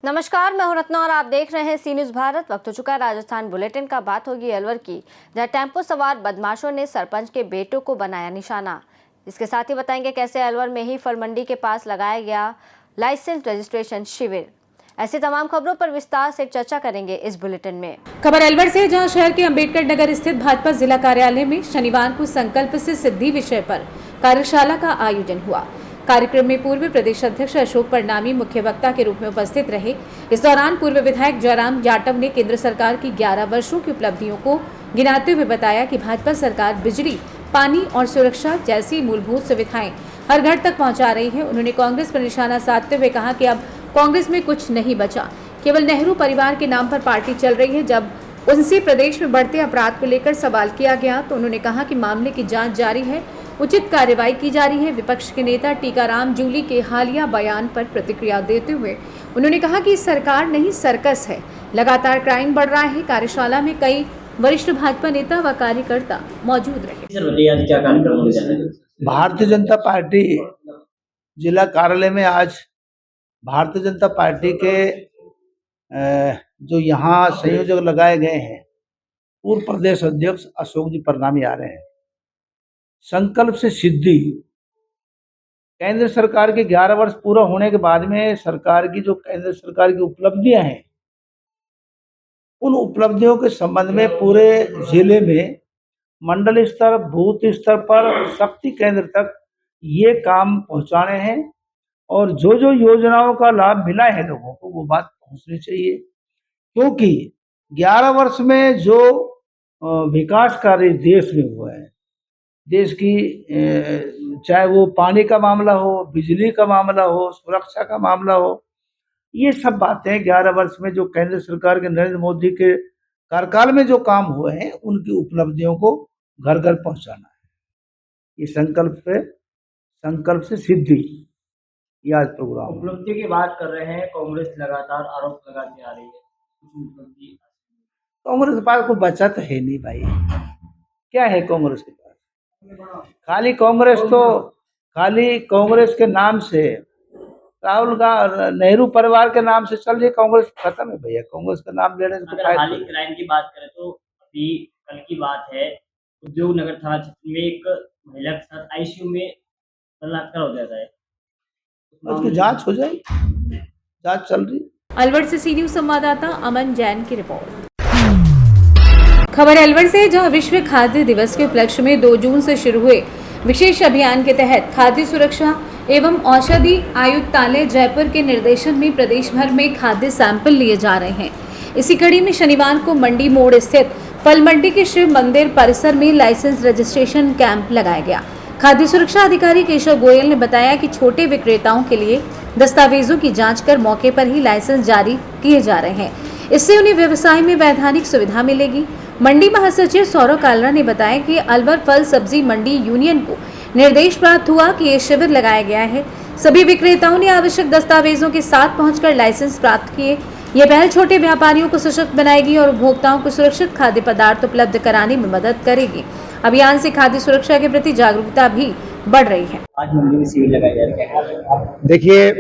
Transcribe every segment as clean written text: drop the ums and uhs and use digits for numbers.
नमस्कार, मैं हूं रत्ना और आप देख रहे हैं सी न्यूज़ भारत। वक्त हो चुका है राजस्थान बुलेटिन का। बात होगी अलवर की, जहां टेंपो सवार बदमाशों ने सरपंच के बेटों को बनाया निशाना। इसके साथ ही बताएंगे कैसे अलवर में ही फल मंडी के पास लगाया गया लाइसेंस रजिस्ट्रेशन शिविर। ऐसी तमाम खबरों पर विस्तार से चर्चा करेंगे इस बुलेटिन में। खबर अलवर से, जहां शहर के अंबेडकर नगर स्थित भाजपा जिला कार्यालय में शनिवार को संकल्प से सिद्धि विषय पर कार्यशाला का आयोजन हुआ। कार्यक्रम में पूर्व प्रदेश अध्यक्ष अशोक परनामी मुख्य वक्ता के रूप में उपस्थित रहे। इस दौरान पूर्व विधायक जयराम जाटव ने केंद्र सरकार की 11 वर्षों की उपलब्धियों को गिनाते हुए बताया कि भाजपा सरकार बिजली, पानी और सुरक्षा जैसी मूलभूत सुविधाएं हर घर तक पहुंचा रही है। उन्होंने कांग्रेस पर निशाना साधते हुए कहा कि अब कांग्रेस में कुछ नहीं बचा, केवल नेहरू परिवार के नाम पर पार्टी चल रही है। जब उनसे प्रदेश में बढ़ते अपराध को लेकर सवाल किया गया तो उन्होंने कहा कि मामले की जांच जारी है, उचित कार्रवाई की जा रही है। विपक्ष के नेता टीकाराम जूली के हालिया बयान पर प्रतिक्रिया देते हुए उन्होंने कहा कि सरकार नहीं सर्कस है, लगातार क्राइम बढ़ रहा है। कार्यशाला में कई वरिष्ठ भाजपा नेता व कार्यकर्ता मौजूद रहे। भारतीय जनता पार्टी जिला कार्यालय में आज भारतीय जनता पार्टी के जो यहाँ संयोजक लगाए गए हैं, पूर्व प्रदेश अध्यक्ष अशोक जी परनामी आ रहे हैं। संकल्प से सिद्धि, केंद्र सरकार के 11 वर्ष पूरा होने के बाद में सरकार की जो केंद्र सरकार की उपलब्धियां हैं, उन उपलब्धियों के संबंध में पूरे जिले में मंडल स्तर, बूथ स्तर पर शक्ति केंद्र तक ये काम पहुंचाने हैं। और जो जो योजनाओं का लाभ मिला है लोगों को, वो बात पहुंचनी चाहिए, क्योंकि 11 वर्ष में जो विकास कार्य देश में हुआ है, देश की चाहे वो पानी का मामला हो, बिजली का मामला हो, सुरक्षा का मामला हो, ये सब बातें 11 वर्ष में जो केंद्र सरकार के नरेंद्र मोदी के कार्यकाल में जो काम हुए हैं, उनकी उपलब्धियों को घर घर पहुंचाना है। ये संकल्प से सिद्धि, ये आज प्रोग्राम। उपलब्धि की बात कर रहे हैं, कांग्रेस लगातार आरोप लगाती आ रही है। कांग्रेस के पास कोई बचत है नहीं भाई, क्या है कांग्रेस के पास? खाली कांग्रेस के नाम से, राहुल गांधी नेहरू परिवार के नाम से चल रही कांग्रेस खत्म है भैया। कांग्रेस का नाम लेने से अगर हाल ही क्राइम की बात करें तो अभी कल की बात है, उद्योग नगर थाना क्षेत्र में एक महिला के साथ आईसीयू में बलात्कार हो जाता है। उसकी जांच हो जाएगी, जांच चल रही। अलवर से सी न्यूज़ संवाददाता अमन जैन की रिपोर्ट। खबर अलवर से, जहां विश्व खाद्य दिवस के उपलक्ष्य में 2 जून से शुरू हुए विशेष अभियान के तहत खाद्य सुरक्षा एवं औषधि आयुक्तालय जयपुर के निर्देशन में प्रदेश भर में खाद्य सैंपल लिए जा रहे हैं। इसी कड़ी में शनिवार को मंडी मोड़ स्थित फल मंडी के शिव मंदिर परिसर में लाइसेंस रजिस्ट्रेशन कैंप लगाया गया। खाद्य सुरक्षा अधिकारी केशव गोयल ने बताया कि छोटे विक्रेताओं के लिए दस्तावेजों की जांच कर मौके पर ही लाइसेंस जारी किए जा रहे हैं। इससे उन्हें व्यवसाय में वैधानिक सुविधा मिलेगी। मंडी महासचिव सौरभ कालरा ने बताया कि अलवर फल सब्जी मंडी यूनियन को निर्देश प्राप्त हुआ कि ये शिविर लगाया गया है। सभी विक्रेताओं ने आवश्यक दस्तावेजों के साथ पहुंचकर लाइसेंस प्राप्त किए। ये पहल छोटे व्यापारियों को सशक्त बनाएगी और उपभोक्ताओं को सुरक्षित खाद्य पदार्थ उपलब्ध कराने में मदद करेगी। अभियान से खाद्य सुरक्षा के प्रति जागरूकता भी बढ़ रही है। आज मंडी में शिविर लगाया जा रहा है। देखिए,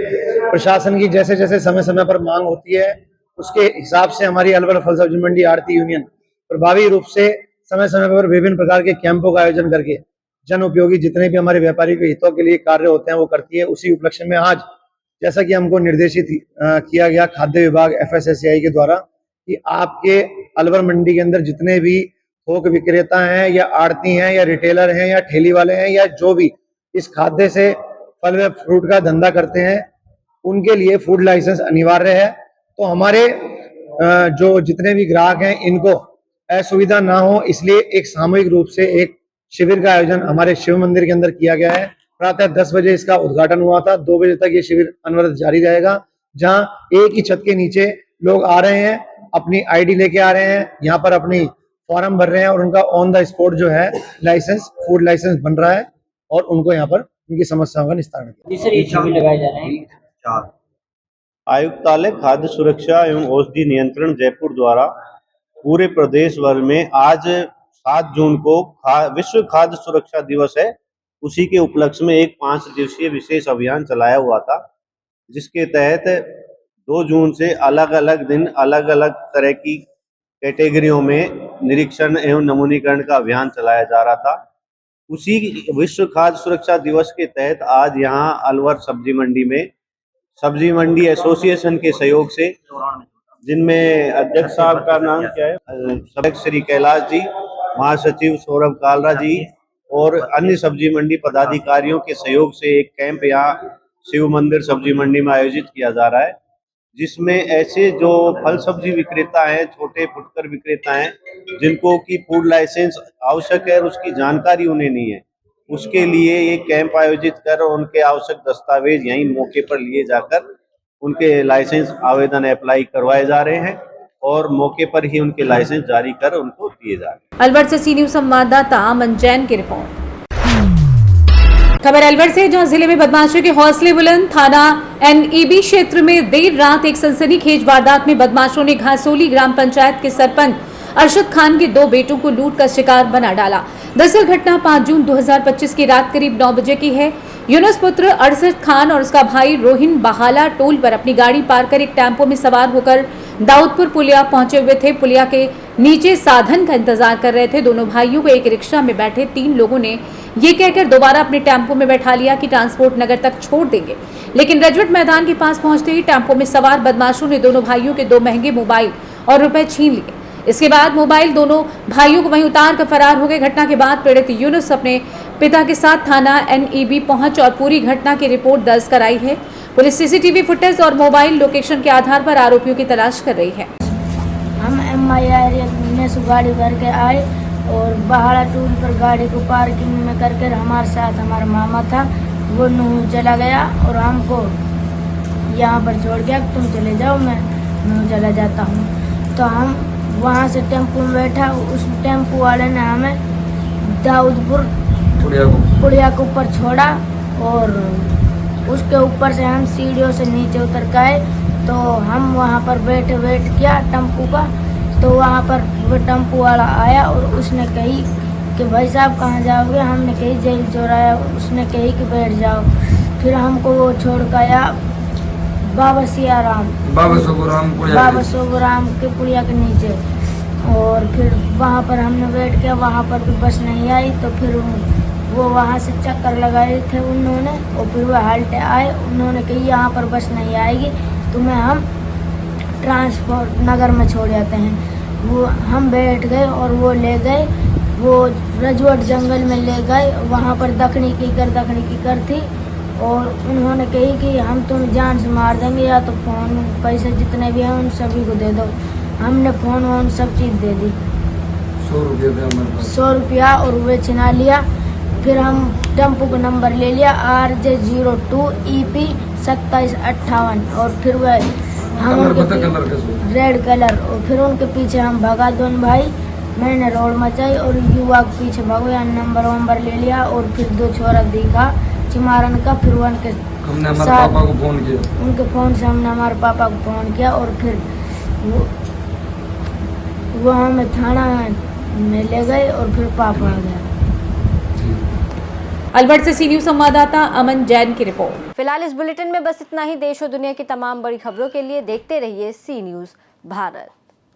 प्रशासन की जैसे जैसे समय समय पर मांग होती है, उसके हिसाब से हमारी अलवर फल सब्जी मंडी आढ़ती यूनियन प्रभावी रूप से समय समय पर विभिन्न प्रकार के कैंपों का आयोजन करके जन उपयोगी जितने भी हमारे व्यापारी के हितों के लिए कार्य होते हैं वो करती है। उसी उपलक्ष्य में आज जैसा कि हमको निर्देशित किया गया खाद्य विभाग FSSAI के द्वारा कि आपके अलवर मंडी के अंदर जितने भी थोक विक्रेता हैं या आड़ती हैं या रिटेलर हैं या ठेली वाले हैं या जो भी इस खाद्य से फल व फ्रूट का धंधा करते हैं, उनके लिए फूड लाइसेंस अनिवार्य है। तो हमारे जो जितने भी ग्राहक हैं इनको असुविधा ना हो, इसलिए एक सामूहिक रूप से एक शिविर का आयोजन हमारे शिव मंदिर के अंदर किया गया है। प्रातः 10 बजे इसका उद्घाटन हुआ था। 2 बजे तक ये शिविर अनवरत जारी रहेगा, जहां एक ही छत के नीचे लोग आ रहे हैं, अपनी ID लेके आ रहे हैं, यहाँ पर अपनी फॉर्म भर रहे हैं और उनका ऑन द स्पॉट जो है लाइसेंस, फूड लाइसेंस बन रहा है और उनको यहाँ पर उनकी समस्याओं का निस्तारण लगाए जा रहे हैं। आयुक्तालय खाद्य सुरक्षा एवं औषधि नियंत्रण जयपुर द्वारा पूरे प्रदेश भर में आज 7 जून को विश्व खाद्य सुरक्षा दिवस है। उसी के उपलक्ष्य में एक 5 दिवसीय विशेष अभियान चलाया हुआ था, जिसके तहत 2 जून से अलग अलग दिन अलग अलग तरह की कैटेगरियों में निरीक्षण एवं नमूनीकरण का अभियान चलाया जा रहा था। उसी विश्व खाद्य सुरक्षा दिवस के तहत आज यहाँ अलवर सब्जी मंडी में सब्जी मंडी एसोसिएशन के सहयोग से, जिनमें अध्यक्ष साहब का नाम क्या है, अध्यक्ष श्री कैलाश जी, महासचिव सौरभ कालरा जी और अन्य सब्जी मंडी पदाधिकारियों के सहयोग से एक कैंप यहाँ शिव मंदिर सब्जी मंडी में आयोजित किया जा रहा है, जिसमें ऐसे जो फल सब्जी विक्रेता हैं, छोटे फुटकर विक्रेता हैं, जिनको की फूड लाइसेंस आवश्यक है और उसकी जानकारी उन्हें नहीं है, उसके लिए ये कैंप आयोजित कर उनके आवश्यक दस्तावेज यहीं मौके पर लिए जाकर उनके लाइसेंस आवेदन अप्लाई करवाए जा रहे हैं और मौके पर ही उनके लाइसेंस जारी कर उनको दिए जा रहे हैं। अलवर से सी न्यूज संवाददाता अमन जैन की रिपोर्ट। खबर अलवर से, जहां जिले में बदमाशों के हौसले बुलंद। थाना NEB क्षेत्र में देर रात एक सनसनीखेज वारदात में बदमाशों ने घासोली ग्राम पंचायत के सरपंच अरशद खान के 2 बेटों को लूट का शिकार बना डाला। दरअसल घटना 5 जून 2025 की रात करीब 9 बजे की है। यूनुस पुत्र अरशद खान और उसका भाई रोहिन बहाला टोल पर अपनी गाड़ी पार कर एक टेम्पो में सवार होकर दाऊदपुर पुलिया पहुंचे हुए थे। पुलिया के नीचे साधन का इंतजार कर रहे थे। दोनों भाइयों को एक रिक्शा में बैठे 3 लोगों ने ये कहकर दोबारा अपने टेम्पो में बैठा लिया कि ट्रांसपोर्ट नगर तक छोड़ देंगे, लेकिन रजवट मैदान के पास पहुंचते ही टेम्पो में सवार बदमाशों ने दोनों भाइयों के 2 महंगे मोबाइल और रुपए छीन लिए। इसके बाद मोबाइल दोनों भाइयों को वहीं उतार कर फरार हो गए। घटना के बाद पीड़ित यूनुस अपने पिता के साथ थाना NEB पहुंच और पूरी घटना की रिपोर्ट दर्ज कराई है। पुलिस CCTV फुटेज और मोबाइल लोकेशन के आधार पर आरोपियों की तलाश कर रही है। हम MIR में से गाड़ी भर के आए और बहाड़ा टूल पर गाड़ी को पार्किंग में करके हमारे साथ हमारा मामा था, वो नूह चला गया और हमको यहाँ पर छोड़ गया, तुम चले जाओ, मैं नूह चला जाता हूँ। तो हम वहाँ से टेम्पो में बैठा, उस टेम्पो वाले ने हमें दाऊदपुर पुलिया के ऊपर छोड़ा और उसके ऊपर से हम सीढ़ियों से नीचे उतर गए। तो हम वहाँ पर बैठ किया टेम्पो का, तो वहाँ पर वो टेम्पो वाला आया और उसने कही कि भाई साहब कहाँ जाओगे? हमने कही जेल चौराया। उसने कही कि बैठ जाओ। फिर हमको वो छोड़ गया बाबा सियाराम, बाबा सोबराम के पुलिया के नीचे। और फिर वहाँ पर हमने बैठ के, वहाँ पर भी बस नहीं आई। तो फिर वो वहाँ से चक्कर लगाए थे उन्होंने और फिर वो हाल्टे आए। उन्होंने कही यहाँ पर बस नहीं आएगी, तुम्हें हम ट्रांसपोर्ट नगर में छोड़ जाते हैं। वो हम बैठ गए और वो ले गए, वो रजवट जंगल में ले गए। वहाँ पर दखनी की कर थी और उन्होंने कही कि हम तुम्हें जान से मार देंगे, या तो फ़ोन पैसे जितने भी हैं उन सभी को दे दो। हमने फ़ोन वोन सब चीज़ दे दी। 100 रुपया और वे छिना लिया। फिर हम टेम्पो का नंबर ले लिया RJ02 EP 2758 और फिर वह हम रेड कलर। और फिर उनके पीछे हम भगा दोनों भाई, मैंने रोड मचाई और युवा के पीछे भागो, यहाँ नंबर ले लिया। और फिर 2 छोरा दिखा चिमारन का, फिर उनके साथ पापा को फोन किया, उनके फ़ोन से हमने हमारे पापा को फ़ोन किया और फिर वो हमें थाना में ले गए और फिर पापा आ गया। अलवर से सी न्यूज संवाददाता अमन जैन की रिपोर्ट। फिलहाल इस बुलेटिन में बस इतना ही। देश और दुनिया की तमाम बड़ी खबरों के लिए देखते रहिए सी न्यूज भारत।